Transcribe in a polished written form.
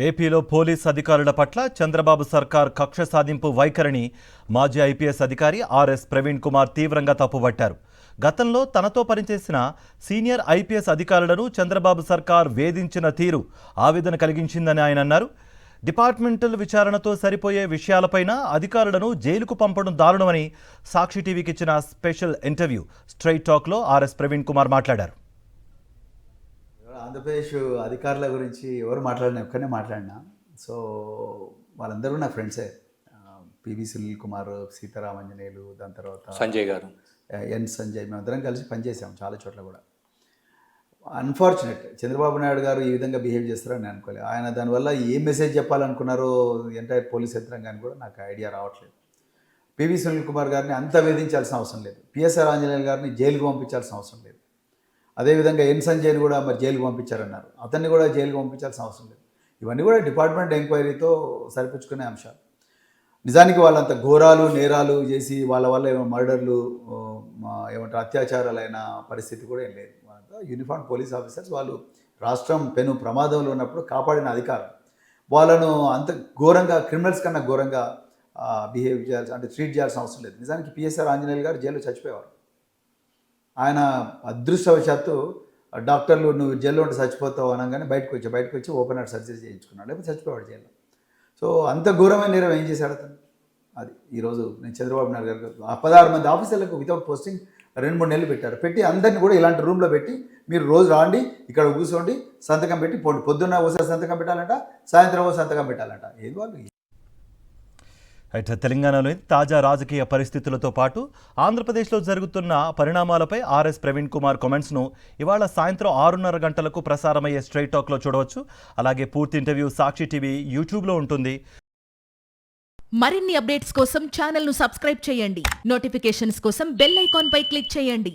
ఏపీలో పోలీస్ అధికారుల పట్ల చంద్రబాబు సర్కార్ కక్ష సాధింపు వైఖరిని మాజీ ఐపీఎస్ అధికారి ఆర్ఎస్ ప్రవీణ్ కుమార్ తీవ్రంగా తప్పుపట్టారు. గతంలో తనతో పనిచేసిన సీనియర్ ఐపీఎస్ అధికారులను చంద్రబాబు సర్కార్ వేధించిన తీరు ఆవేదన కలిగించిందని ఆయన అన్నారు. డిపార్ట్మెంటల్ విచారణతో సరిపోయే విషయాలపైన అధికారులను జైలుకు పంపడం దారుణమని సాక్షి టీవీకి ఇచ్చిన స్పెషల్ ఇంటర్వ్యూ స్ట్రైట్ టాక్లో ఆర్ఎస్ ప్రవీణ్ కుమార్ మాట్లాడారు. ఆంధ్రప్రదేశ్ అధికారుల గురించి ఎవరు మాట్లాడినా ఒక్కనే మాట్లాడినా. సో వాళ్ళందరూ నా ఫ్రెండ్సే. పివి సునీల్ కుమార్, సీతారామంజనేయులు, దాని తర్వాత సంజయ్ గారు, ఎన్ సంజయ్, మేమందరం కలిసి పనిచేసాం చాలా చోట్ల కూడా. అన్ఫార్చునేట్ చంద్రబాబు నాయుడు గారు ఈ విధంగా బిహేవ్ చేస్తారని నేను అనుకోలేదు. ఆయన దానివల్ల ఏ మెసేజ్ చెప్పాలనుకున్నారో ఎంటైర్ పోలీస్ యంత్రాంగాన్ని కూడా నాకు ఐడియా రావట్లేదు. పివి సునీల్ కుమార్ గారిని అంత వేధించాల్సిన అవసరం లేదు. పిఎస్ఆర్ ఆంజనేయులు గారిని జైలుకు పంపించాల్సిన అవసరం లేదు. అదేవిధంగా ఎన్ సంజయ్ని కూడా మరి జైలుకు పంపించారన్నారు, అతన్ని కూడా జైలుకు పంపించాల్సిన అవసరం లేదు. ఇవన్నీ కూడా డిపార్ట్మెంట్ ఎంక్వైరీతో సరిపుచ్చుకునే అంశాలు. నిజానికి వాళ్ళంత ఘోరాలు నేరాలు చేసి వాళ్ళ వల్ల ఏమో మర్డర్లు ఏమంటారు అత్యాచారాలైన పరిస్థితి కూడా ఏం లేదు. వాళ్ళంతా యూనిఫామ్ పోలీస్ ఆఫీసర్స్. వాళ్ళు రాష్ట్రం పెను ప్రమాదంలో ఉన్నప్పుడు కాపాడిన అధికారులు. వాళ్ళను అంత ఘోరంగా క్రిమినల్స్ కన్నా ఘోరంగా బిహేవ్ చేయాల్సి అంటే ట్రీట్ చేయాల్సిన అవసరం లేదు. నిజానికి పిఎస్ఆర్ ఆంజనేయులు గారు జైల్లో చచ్చిపోయేవారు. ఆయన అదృష్టవశాత్తు డాక్టర్లు నువ్వు జైల్లో ఉంటే చచ్చిపోతావు అనగానే బయటకు వచ్చి ఓపెన్ హార్ట్ సర్జరీ చేయించుకున్నాడు, లేకపోతే చచ్చిపోయాడు జైల్లో. సో అంత ఘోరమైన నేరం ఏం చేశాడు అతను? అది ఈరోజు నేను చంద్రబాబు నాయుడు గారు 16 మంది ఆఫీసర్లకు వితౌట్ పోస్టింగ్ 2-3 నెలలు పెట్టారు. పెట్టి అందరినీ కూడా ఇలాంటి రూమ్లో పెట్టి మీరు రోజు రాండి, ఇక్కడ కూర్చోండి, సంతకం పెట్టి పోండి. పొద్దున్న ఒకసారి సంతకం పెట్టాలంట, సాయంత్రం ఒకసారి సంతకం పెట్టాలంట. ఏది వాళ్ళు. అయితే తెలంగాణలోని తాజా రాజకీయ పరిస్థితులతో పాటు ఆంధ్రప్రదేశ్లో జరుగుతున్న పరిణామాలపై ఆర్ఎస్ ప్రవీణ్ కుమార్ కామెంట్స్ను ఇవాళ సాయంత్రం 6:30 గంటలకు ప్రసారమయ్యే స్ట్రైట్ టాక్లో చూడవచ్చు. అలాగే పూర్తి ఇంటర్వ్యూ సాక్షి టీవీ యూట్యూబ్లో ఉంటుంది. మరిన్ని అప్డేట్స్ కోసం ఛానల్ను సబ్స్క్రైబ్ చేయండి. నోటిఫికేషన్స్ కోసం బెల్ ఐకాన్పై క్లిక్ చేయండి.